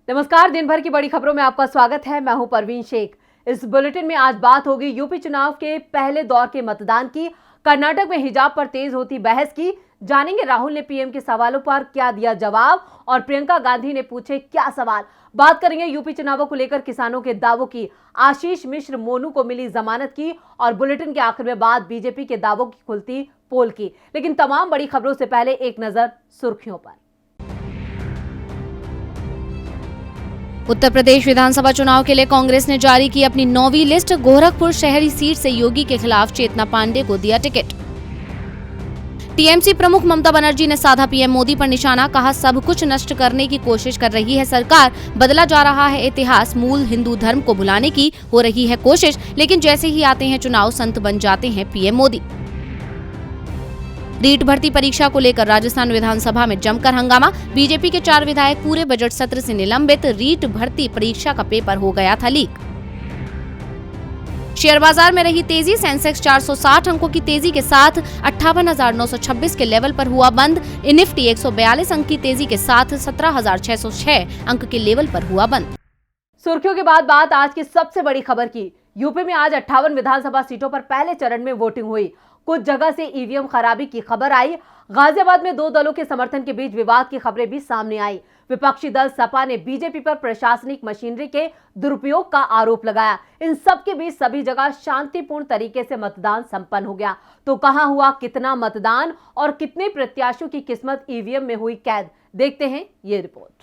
नमस्कार, दिन भर की बड़ी खबरों में आपका स्वागत है। मैं हूं परवीन शेख। इस बुलेटिन में आज बात होगी यूपी चुनाव के पहले दौर के मतदान की, कर्नाटक में हिजाब पर तेज होती बहस की, जानेंगे राहुल ने पीएम के सवालों पर क्या दिया जवाब और प्रियंका गांधी ने पूछे क्या सवाल। बात करेंगे यूपी चुनावों को लेकर किसानों के दावों की, आशीष मिश्र मोनू को मिली जमानत की और बुलेटिन के आखिर में बात बीजेपी के दावों की खुलती पोल की। लेकिन तमाम बड़ी खबरों से पहले एक नजर सुर्खियों पर। उत्तर प्रदेश विधानसभा चुनाव के लिए कांग्रेस ने जारी की अपनी 9वीं लिस्ट। गोरखपुर शहरी सीट से योगी के खिलाफ चेतना पांडे को दिया टिकट। टीएमसी प्रमुख ममता बनर्जी ने साधा पीएम मोदी पर निशाना, कहा सब कुछ नष्ट करने की कोशिश कर रही है सरकार, बदला जा रहा है इतिहास, मूल हिंदू धर्म को भुलाने की हो रही है कोशिश, लेकिन जैसे ही आते हैं चुनाव संत बन जाते हैं पीएम मोदी। रीट भर्ती परीक्षा को लेकर राजस्थान विधानसभा में जमकर हंगामा, बीजेपी के 4 विधायक पूरे बजट सत्र से निलंबित। रीट भर्ती परीक्षा का पेपर हो गया था लीक। शेयर बाजार में रही तेजी, सेंसेक्स 460 अंकों की तेजी के साथ 58,926 के लेवल पर हुआ बंद। निफ्टी 142 अंक की तेजी के साथ 17,606 अंक के लेवल पर हुआ बंद। सुर्खियों के बाद बात आज की सबसे बड़ी खबर की। यूपी में आज 58 विधानसभा सीटों पर पहले चरण में वोटिंग हुई। कुछ जगह से ईवीएम खराबी की खबर आई। गाजियाबाद में 2 दलों के समर्थन के बीच विवाद की खबरें भी सामने आई। विपक्षी दल सपा ने बीजेपी पर प्रशासनिक मशीनरी के दुरुपयोग का आरोप लगाया। इन सब के बीच सभी जगह शांतिपूर्ण तरीके से मतदान संपन्न हो गया। तो कहां हुआ कितना मतदान और कितने प्रत्याशियों की किस्मत ईवीएम में हुई कैद, देखते हैं ये रिपोर्ट।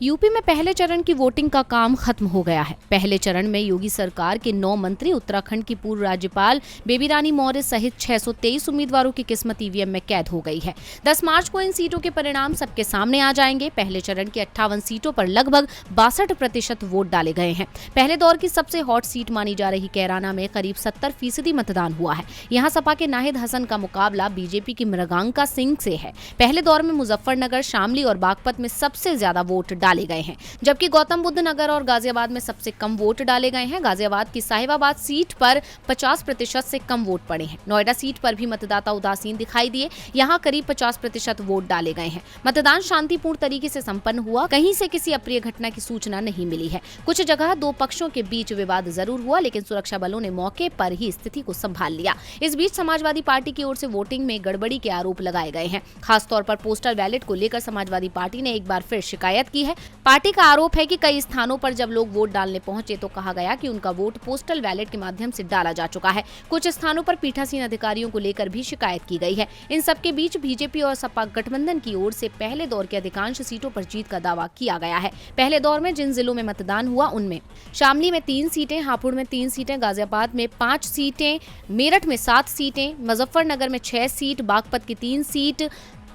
यूपी में पहले चरण की वोटिंग का काम खत्म हो गया है। पहले चरण में योगी सरकार के 9 मंत्री, उत्तराखंड की पूर्व राज्यपाल बेबी रानी मौर्य सहित 623 उम्मीदवारों की किस्मत ईवीएम में कैद हो गई है। 10 मार्च को इन सीटों के परिणाम सबके सामने आ जाएंगे। पहले चरण की 58 सीटों पर लगभग 62% वोट डाले गए हैं। पहले दौर की सबसे हॉट सीट मानी जा रही कैराना में करीब 70% मतदान हुआ है। यहाँ सपा के नाहिद हसन का मुकाबला बीजेपी की मृगांका सिंह से है। पहले दौर में मुजफ्फरनगर, शामली और बागपत में सबसे ज्यादा वोट डाले गए हैं, जबकि गौतम बुद्ध नगर और गाजियाबाद में सबसे कम वोट डाले गए हैं। गाजियाबाद की साहिबाबाद सीट पर 50% से कम वोट पड़े हैं। नोएडा सीट पर भी मतदाता उदासीन दिखाई दिए, यहाँ करीब 50% वोट डाले गए हैं। मतदान शांतिपूर्ण तरीके से संपन्न हुआ, कहीं से किसी अप्रिय घटना की सूचना नहीं मिली है। कुछ जगह 2 पक्षों के बीच विवाद जरूर हुआ, लेकिन सुरक्षा बलों ने मौके पर ही स्थिति को संभाल लिया। इस बीच समाजवादी पार्टी की ओर से वोटिंग में गड़बड़ी के आरोप लगाए गए हैं। खासतौर पर पोस्टल बैलेट को लेकर समाजवादी पार्टी ने एक बार फिर शिकायत की है। पार्टी का आरोप है कि कई स्थानों पर जब लोग वोट डालने पहुंचे तो कहा गया कि उनका वोट पोस्टल बैलेट के माध्यम से डाला जा चुका है। कुछ स्थानों पर पीठासीन अधिकारियों को लेकर भी शिकायत की गई है। इन सबके बीच बीजेपी और सपा गठबंधन की ओर से पहले दौर के अधिकांश सीटों पर जीत का दावा किया गया है। पहले दौर में जिन जिलों में मतदान हुआ उनमें शामली में 3 सीटें, हापुड़ में 3 सीटें, गाजियाबाद में 5 सीटें, मेरठ में 7 सीटें, मुजफ्फरनगर में 6 सीट, बागपत की 3 सीट,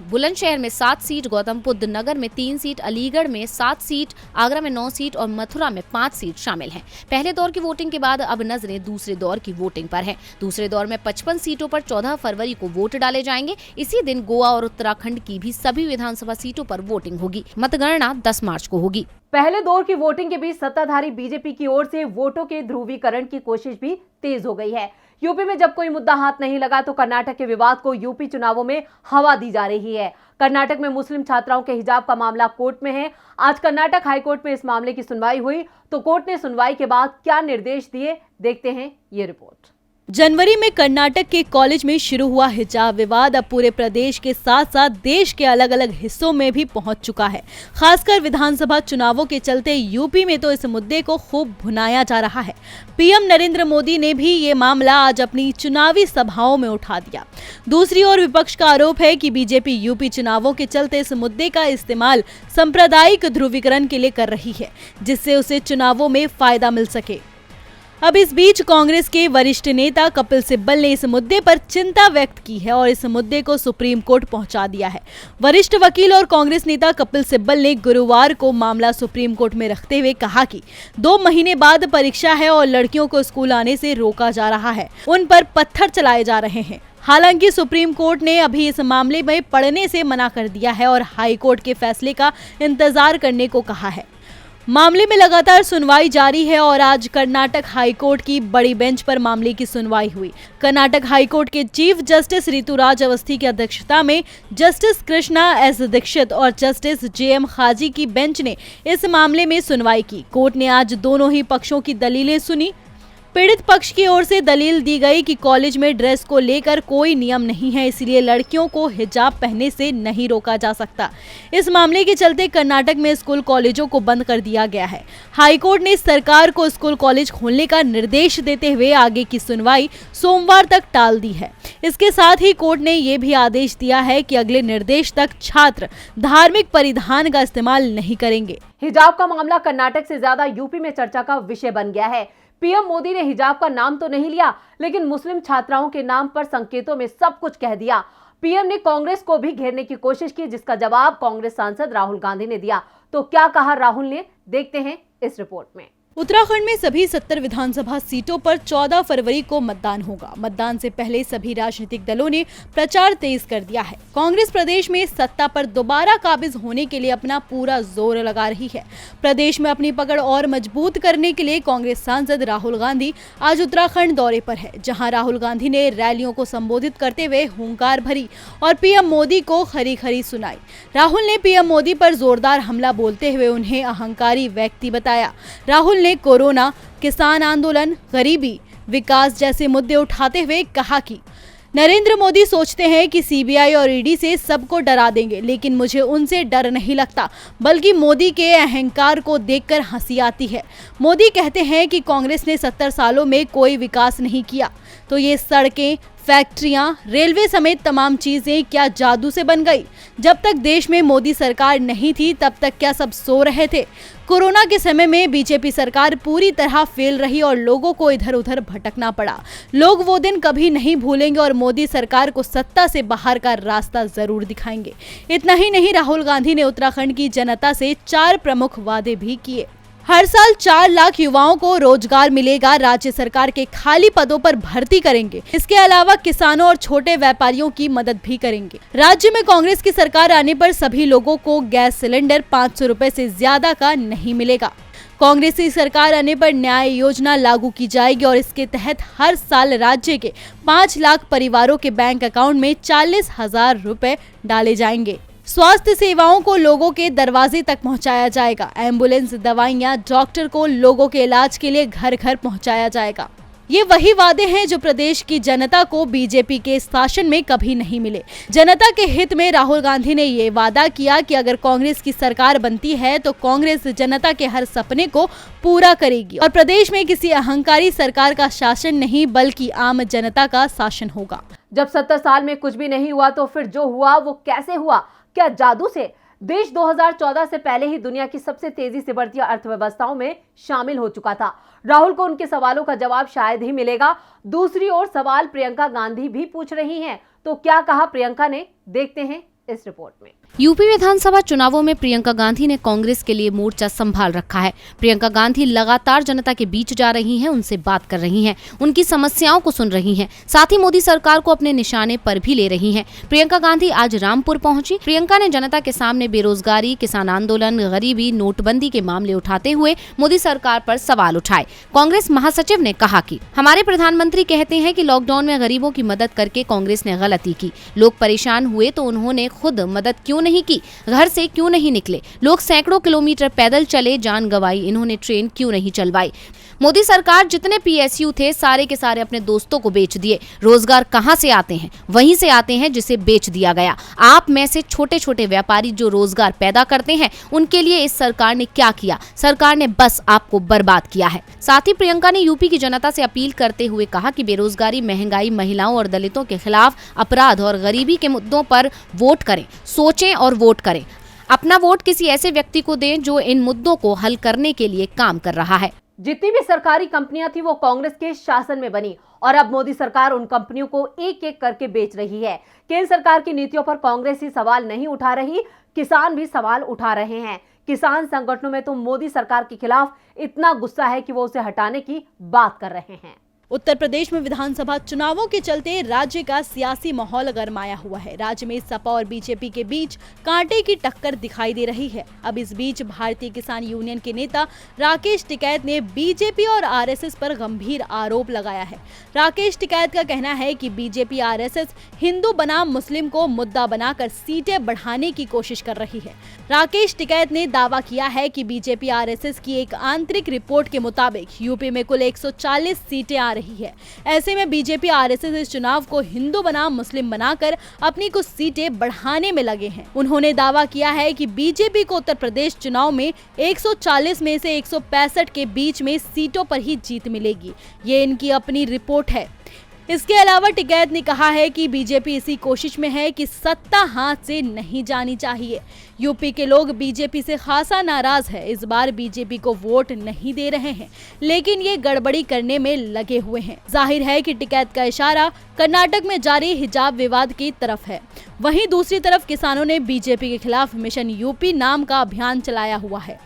बुलंदशहर में 7 सीट, गौतम बुद्ध नगर में 3 सीट, अलीगढ़ में 7 सीट, आगरा में 9 सीट और मथुरा में 5 सीट शामिल हैं। पहले दौर की वोटिंग के बाद अब नजरें दूसरे दौर की वोटिंग पर है। दूसरे दौर में 55 सीटों पर 14 फरवरी को वोट डाले जाएंगे। इसी दिन गोवा और उत्तराखंड की भी सभी विधानसभा सीटों पर वोटिंग होगी। मतगणना 10 मार्च को होगी। पहले दौर की वोटिंग के बीच सत्ताधारी बीजेपी की ओर से वोटों के ध्रुवीकरण की कोशिश भी तेज हो गई है। यूपी में जब कोई मुद्दा हाथ नहीं लगा तो कर्नाटक के विवाद को यूपी चुनावों में हवा दी जा रही है। कर्नाटक में मुस्लिम छात्राओं के हिजाब का मामला कोर्ट में है। आज कर्नाटक हाईकोर्ट में इस मामले की सुनवाई हुई, तो कोर्ट ने सुनवाई के बाद क्या निर्देश दिए, देखते हैं ये रिपोर्ट। जनवरी में कर्नाटक के कॉलेज में शुरू हुआ हिजाब विवाद अब पूरे प्रदेश के साथ साथ देश के अलग अलग हिस्सों में भी पहुंच चुका है। खासकर विधानसभा चुनावों के चलते यूपी में तो इस मुद्दे को खूब भुनाया जा रहा है। पीएम नरेंद्र मोदी ने भी ये मामला आज अपनी चुनावी सभाओं में उठा दिया। दूसरी ओर विपक्ष का आरोप है कि बीजेपी यूपी चुनावों के चलते इस मुद्दे का इस्तेमाल सांप्रदायिक ध्रुवीकरण के लिए कर रही है, जिससे उसे चुनावों में फायदा मिल सके। अब इस बीच कांग्रेस के वरिष्ठ नेता कपिल सिब्बल ने इस मुद्दे पर चिंता व्यक्त की है और इस मुद्दे को सुप्रीम कोर्ट पहुंचा दिया है। वरिष्ठ वकील और कांग्रेस नेता कपिल सिब्बल ने गुरुवार को मामला सुप्रीम कोर्ट में रखते हुए कहा कि 2 महीने बाद परीक्षा है और लड़कियों को स्कूल आने से रोका जा रहा है, उन पर पत्थर चलाए जा रहे हैं। हालांकि सुप्रीम कोर्ट ने अभी इस मामले में पढ़ने से मना कर दिया है और हाई कोर्ट के फैसले का इंतजार करने को कहा है। मामले में लगातार सुनवाई जारी है और आज कर्नाटक हाईकोर्ट की बड़ी बेंच पर मामले की सुनवाई हुई। कर्नाटक हाईकोर्ट के चीफ जस्टिस ऋतुराज अवस्थी की अध्यक्षता में जस्टिस कृष्णा एस दीक्षित और जस्टिस JM खाजी की बेंच ने इस मामले में सुनवाई की। कोर्ट ने आज दोनों ही पक्षों की दलीलें सुनी। पीड़ित पक्ष की ओर से दलील दी गई कि कॉलेज में ड्रेस को लेकर कोई नियम नहीं है, इसलिए लड़कियों को हिजाब पहनने से नहीं रोका जा सकता। इस मामले के चलते कर्नाटक में स्कूल कॉलेजों को बंद कर दिया गया है। हाईकोर्ट ने सरकार को स्कूल कॉलेज खोलने का निर्देश देते हुए आगे की सुनवाई सोमवार तक टाल दी है। इसके साथ ही कोर्ट ने ये भी आदेश दिया है कि अगले निर्देश तक छात्र धार्मिक परिधान का इस्तेमाल नहीं करेंगे। हिजाब का मामला कर्नाटक से ज्यादा यूपी में चर्चा का विषय बन गया है। पीएम मोदी ने हिजाब का नाम तो नहीं लिया, लेकिन मुस्लिम छात्राओं के नाम पर संकेतों में सब कुछ कह दिया। पीएम ने कांग्रेस को भी घेरने की कोशिश की, जिसका जवाब कांग्रेस सांसद राहुल गांधी ने दिया। तो क्या कहा राहुल ने, देखते हैं इस रिपोर्ट में। उत्तराखंड में सभी 70 विधानसभा सीटों पर 14 फरवरी को मतदान होगा। मतदान से पहले सभी राजनीतिक दलों ने प्रचार तेज कर दिया है। कांग्रेस प्रदेश में सत्ता पर दोबारा काबिज होने के लिए अपना पूरा जोर लगा रही है। प्रदेश में अपनी पकड़ और मजबूत करने के लिए कांग्रेस सांसद राहुल गांधी आज उत्तराखंड दौरे पर है, जहां राहुल गांधी ने रैलियों को संबोधित करते हुए हुंकार भरी और पीएम मोदी को खरी खरी सुनाई। राहुल ने पीएम मोदी पर जोरदार हमला बोलते हुए उन्हें अहंकारी व्यक्ति बताया। राहुल ने कोरोना, किसान आंदोलन, गरीबी, विकास जैसे मुद्दे उठाते हुए कहा कि नरेंद्र मोदी सोचते हैं कि CBI और ED से सबको डरा देंगे, लेकिन मुझे उनसे डर नहीं लगता, बल्कि मोदी के अहंकार को देखकर हंसी आती है। मोदी कहते हैं कि कांग्रेस ने 70 सालों में कोई विकास नहीं किया, तो ये सड़कें, फैक्ट्रियां, रेलवे समेत तमाम चीजें क्या जादू से बन गई? जब तक देश में मोदी सरकार नहीं थी, तब तक क्या सब सो रहे थे? कोरोना के समय में बीजेपी सरकार पूरी तरह फेल रही और लोगों को इधर उधर भटकना पड़ा। लोग वो दिन कभी नहीं भूलेंगे और मोदी सरकार को सत्ता से बाहर का रास्ता जरूर दिखाएंगे। इतना ही नहीं, राहुल गांधी ने उत्तराखंड की जनता से 4 प्रमुख वादे भी किए। हर साल 4 लाख युवाओं को रोजगार मिलेगा, राज्य सरकार के खाली पदों पर भर्ती करेंगे। इसके अलावा किसानों और छोटे व्यापारियों की मदद भी करेंगे। राज्य में कांग्रेस की सरकार आने पर सभी लोगों को गैस सिलेंडर 500 रुपए से ज्यादा का नहीं मिलेगा। कांग्रेस की सरकार आने पर न्याय योजना लागू की जाएगी और इसके तहत हर साल राज्य के 5 लाख परिवारों के बैंक अकाउंट में 40,000 रुपए डाले जाएंगे। स्वास्थ्य सेवाओं को लोगों के दरवाजे तक पहुंचाया जाएगा। एम्बुलेंस, दवाइयां, डॉक्टर को लोगों के इलाज के लिए घर घर पहुंचाया जाएगा। ये वही वादे हैं जो प्रदेश की जनता को बीजेपी के शासन में कभी नहीं मिले। जनता के हित में राहुल गांधी ने ये वादा किया कि अगर कांग्रेस की सरकार बनती है तो कांग्रेस जनता के हर सपने को पूरा करेगी और प्रदेश में किसी अहंकारी सरकार का शासन नहीं, बल्कि आम जनता का शासन होगा। जब 70 साल में कुछ भी नहीं हुआ, तो फिर जो हुआ वो कैसे हुआ? क्या जादू से? देश 2014 से पहले ही दुनिया की सबसे तेजी से बढ़ती अर्थव्यवस्थाओं में शामिल हो चुका था। राहुल को उनके सवालों का जवाब शायद ही मिलेगा। दूसरी ओर सवाल प्रियंका गांधी भी पूछ रही हैं। तो क्या कहा प्रियंका ने, देखते हैं इस रिपोर्ट में। यूपी विधानसभा चुनावों में प्रियंका गांधी ने कांग्रेस के लिए मोर्चा संभाल रखा है। प्रियंका गांधी लगातार जनता के बीच जा रही हैं, उनसे बात कर रही हैं, उनकी समस्याओं को सुन रही हैं, साथ ही मोदी सरकार को अपने निशाने पर भी ले रही हैं। प्रियंका गांधी आज रामपुर पहुंची। प्रियंका ने जनता के सामने बेरोजगारी, किसान आंदोलन, गरीबी, नोटबंदी के मामले उठाते हुए मोदी सरकार पर सवाल उठाए। कांग्रेस महासचिव ने कहा कि हमारे प्रधानमंत्री कहते हैं कि लॉकडाउन में गरीबों की मदद करके कांग्रेस ने गलती की। लोग परेशान हुए तो उन्होंने खुद मदद क्यों नहीं की? घर से क्यों नहीं निकले? लोग सैकड़ों किलोमीटर पैदल चले, जान गंवाई, इन्होंने ट्रेन क्यों नहीं चलवाई? मोदी सरकार जितने PSU थे सारे के सारे अपने दोस्तों को बेच दिए। रोजगार कहां से आते हैं? वहीं से आते हैं जिसे बेच दिया गया। आप में से छोटे छोटे व्यापारी जो रोजगार पैदा करते हैं, उनके लिए इस सरकार ने क्या किया? सरकार ने बस आपको बर्बाद किया है। साथ ही प्रियंका ने यूपी की जनता से अपील करते हुए कहा कि बेरोजगारी, महंगाई, महिलाओं और दलितों के खिलाफ अपराध और गरीबी के मुद्दों पर वोट करें, सोचें और वोट करें। अपना वोट किसी ऐसे व्यक्ति को दें जो इन मुद्दों को हल करने के लिए काम कर रहा है। जितनी भी सरकारी कंपनियां थी वो कांग्रेस के शासन में बनी और अब मोदी सरकार उन कंपनियों को एक एक करके बेच रही है। केंद्र सरकार की नीतियों पर कांग्रेस ही सवाल नहीं उठा रही, किसान भी सवाल उठा रहे हैं। किसान संगठनों में तो मोदी सरकार के खिलाफ इतना गुस्सा है कि वो उसे हटाने की बात कर रहे हैं। उत्तर प्रदेश में विधानसभा चुनावों के चलते राज्य का सियासी माहौल गरमाया हुआ है। राज्य में सपा और बीजेपी के बीच कांटे की टक्कर दिखाई दे रही है। अब इस बीच भारतीय किसान यूनियन के नेता राकेश टिकैत ने बीजेपी और आरएसएस पर गंभीर आरोप लगाया है। राकेश टिकैत का कहना है कि बीजेपी आरएसएस हिंदू बनाम मुस्लिम को मुद्दा बनाकर सीटें बढ़ाने की कोशिश कर रही है। राकेश टिकैत ने दावा किया है कि बीजेपी आरएसएस की एक आंतरिक रिपोर्ट के मुताबिक यूपी में कुल 140 सीटें आ रही है। ऐसे में बीजेपी आरएसएस इस चुनाव को हिंदू बनाम मुस्लिम बनाकर अपनी कुछ सीटें बढ़ाने में लगे हैं। उन्होंने दावा किया है कि बीजेपी को उत्तर प्रदेश चुनाव में 140 में से 165 के बीच में सीटों पर ही जीत मिलेगी। ये इनकी अपनी रिपोर्ट है। इसके अलावा टिकैत ने कहा है कि बीजेपी इसी कोशिश में है कि सत्ता हाथ से नहीं जानी चाहिए। यूपी के लोग बीजेपी से खासा नाराज है। इस बार बीजेपी को वोट नहीं दे रहे हैं, लेकिन ये गड़बड़ी करने में लगे हुए हैं। जाहिर है कि टिकैत का इशारा कर्नाटक में जारी हिजाब विवाद की तरफ है। वहीं दूसरी तरफ किसानों ने बीजेपी के खिलाफ मिशन यूपी नाम का अभियान चलाया हुआ है,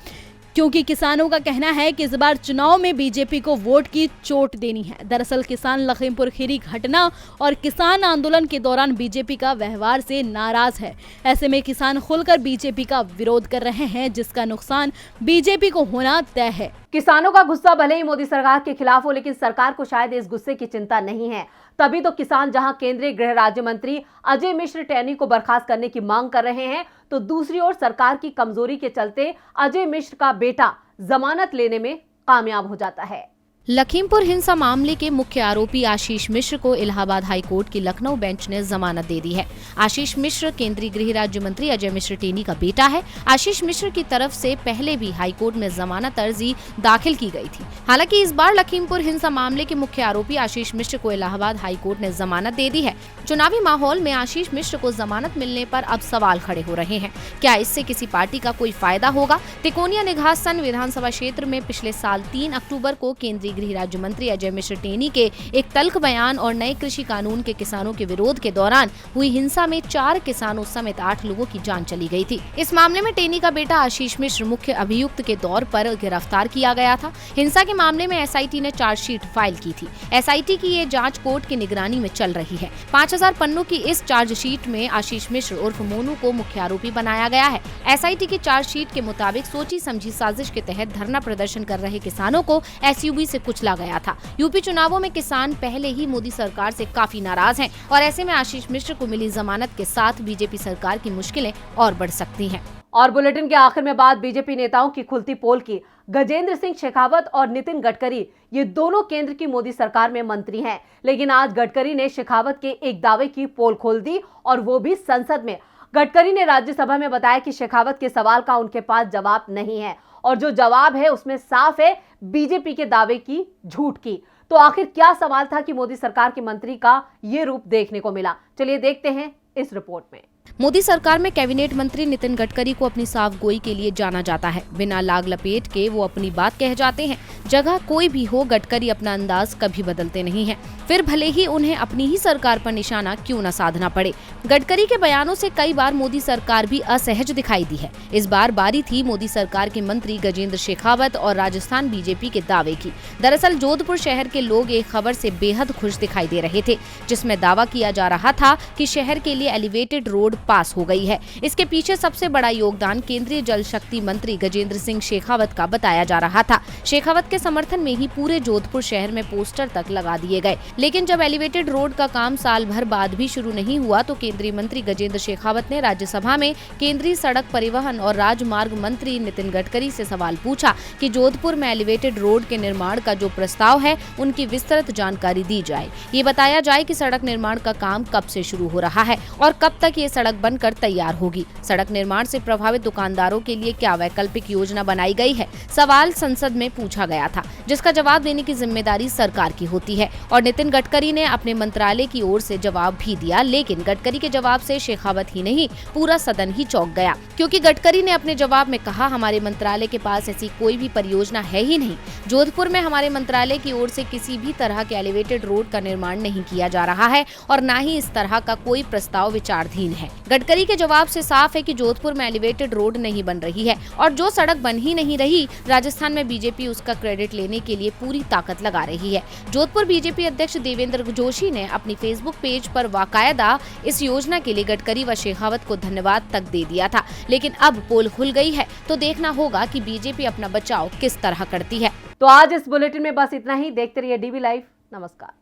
क्योंकि किसानों का कहना है कि इस बार चुनाव में बीजेपी को वोट की चोट देनी है। दरअसल किसान लखीमपुर खीरी घटना और किसान आंदोलन के दौरान बीजेपी का व्यवहार से नाराज है। ऐसे में किसान खुलकर बीजेपी का विरोध कर रहे हैं, जिसका नुकसान बीजेपी को होना तय है। किसानों का गुस्सा भले ही मोदी सरकार के खिलाफ हो, लेकिन सरकार को शायद इस गुस्से की चिंता नहीं है। तभी तो किसान जहां केंद्रीय गृह राज्य मंत्री अजय मिश्र टेनी को बर्खास्त करने की मांग कर रहे हैं, तो दूसरी ओर सरकार की कमजोरी के चलते अजय मिश्र का बेटा जमानत लेने में कामयाब हो जाता है। लखीमपुर हिंसा मामले के मुख्य आरोपी आशीष मिश्र को इलाहाबाद हाईकोर्ट की लखनऊ बेंच ने जमानत दे दी है। आशीष मिश्र केंद्रीय गृह राज्य मंत्री अजय मिश्र टेनी का बेटा है। आशीष मिश्र की तरफ से पहले भी हाईकोर्ट में जमानत अर्जी दाखिल की गई थी। हालांकि इस बार लखीमपुर हिंसा मामले के मुख्य आरोपी आशीष मिश्र को इलाहाबाद हाईकोर्ट ने जमानत दे दी है। चुनावी माहौल में आशीष मिश्र को जमानत मिलने पर अब सवाल खड़े हो रहे हैं। क्या इससे किसी पार्टी का कोई फायदा होगा? तिकोनिया निघासन विधानसभा क्षेत्र में पिछले साल 3 अक्टूबर को केंद्रीय गृह राज्य मंत्री अजय मिश्र टेनी के एक तल्ख बयान और नए कृषि कानून के किसानों के विरोध के दौरान हुई हिंसा में 4 किसानों समेत 8 लोगों की जान चली गई थी। इस मामले में टेनी का बेटा आशीष मिश्र मुख्य अभियुक्त के तौर पर गिरफ्तार किया गया था। हिंसा के मामले में एसआईटी ने चार्जशीट फाइल की थी। एसआईटी की ये जांच कोर्ट की निगरानी में चल रही है। 5000 पन्नों की इस चार्जशीट में आशीष मिश्र उर्फ मोनू को मुख्य आरोपी बनाया गया है। एसआईटी की चार्जशीट के मुताबिक सोची समझी साजिश के तहत धरना प्रदर्शन कर रहे किसानों को एसयूवी से कुचला गया था। यूपी चुनावों में किसान पहले ही मोदी सरकार से काफी नाराज हैं और ऐसे में आशीष मिश्र को मिली जमानत के साथ बीजेपी सरकार की मुश्किलें और बढ़ सकती हैं। और बुलेटिन के आखिर में बात बीजेपी नेताओं की खुलती पोल की। गजेंद्र सिंह शेखावत और नितिन गडकरी ये दोनों केंद्र की मोदी सरकार में मंत्री हैं, लेकिन आज गडकरी ने शेखावत के एक दावे की पोल खोल दी, और वो भी संसद में। गडकरी ने राज्यसभा में बताया कि शेखावत के सवाल का उनके पास जवाब नहीं है, और जो जवाब है उसमें साफ है बीजेपी के दावे की झूठ की। तो आखिर क्या सवाल था कि मोदी सरकार के मंत्री का ये रूप देखने को मिला? चलिए देखते हैं इस रिपोर्ट में। मोदी सरकार में कैबिनेट मंत्री नितिन गडकरी को अपनी साफगोई के लिए जाना जाता है। बिना लाग लपेट के वो अपनी बात कह जाते हैं। जगह कोई भी हो, गडकरी अपना अंदाज कभी बदलते नहीं हैं। फिर भले ही उन्हें अपनी ही सरकार पर निशाना क्यों न साधना पड़े। गडकरी के बयानों से कई बार मोदी सरकार भी असहज दिखाई दी है। इस बार बारी थी मोदी सरकार के मंत्री गजेंद्र शेखावत और राजस्थान बीजेपी के दावे की। दरअसल जोधपुर शहर के लोग एक खबर से बेहद खुश दिखाई दे रहे थे, जिसमें दावा किया जा रहा था कि शहर के लिए एलिवेटेड रोड पास हो गई है। इसके पीछे सबसे बड़ा योगदान केंद्रीय जल शक्ति मंत्री गजेंद्र सिंह शेखावत का बताया जा रहा था। शेखावत के समर्थन में ही पूरे जोधपुर शहर में पोस्टर तक लगा दिए गए। लेकिन जब एलिवेटेड रोड का काम साल भर बाद भी शुरू नहीं हुआ, तो केंद्रीय मंत्री गजेंद्र शेखावत ने राज्यसभा में केंद्रीय सड़क परिवहन और राजमार्ग मंत्री नितिन गडकरी से सवाल पूछा कि जोधपुर में एलिवेटेड रोड के निर्माण का जो प्रस्ताव है, उनकी विस्तृत जानकारी दी जाए। ये बताया जाए कि सड़क निर्माण का काम कब से शुरू हो रहा है और कब तक ये सड़क बनकर तैयार होगी। सड़क निर्माण से प्रभावित दुकानदारों के लिए क्या वैकल्पिक योजना बनाई गई है? सवाल संसद में पूछा गया था, जिसका जवाब देने की जिम्मेदारी सरकार की होती है। और नितिन नितिन गडकरी ने अपने मंत्रालय की ओर से जवाब भी दिया, लेकिन गडकरी के जवाब से शेखावत ही नहीं पूरा सदन ही चौंक गया, क्योंकि गडकरी ने अपने जवाब में कहा, हमारे मंत्रालय के पास ऐसी कोई भी परियोजना है ही नहीं। जोधपुर में हमारे मंत्रालय की ओर से किसी भी तरह के एलिवेटेड रोड का निर्माण नहीं किया जा रहा है और न ही इस तरह का कोई प्रस्ताव विचाराधीन है। गडकरी के जवाब से साफ है कि जोधपुर में एलिवेटेड रोड नहीं बन रही है और जो सड़क बन ही नहीं रही, राजस्थान में बीजेपी उसका क्रेडिट लेने के लिए पूरी ताकत लगा रही है। जोधपुर बीजेपी अध्यक्ष देवेंद्र जोशी ने अपनी फेसबुक पेज पर बाकायदा इस योजना के लिए गडकरी व शेखावत को धन्यवाद तक दे दिया था, लेकिन अब पोल खुल गई है तो देखना होगा कि बीजेपी अपना बचाव किस तरह करती है। तो आज इस बुलेटिन में बस इतना ही। देखते रहिए डीवी लाइव। नमस्कार।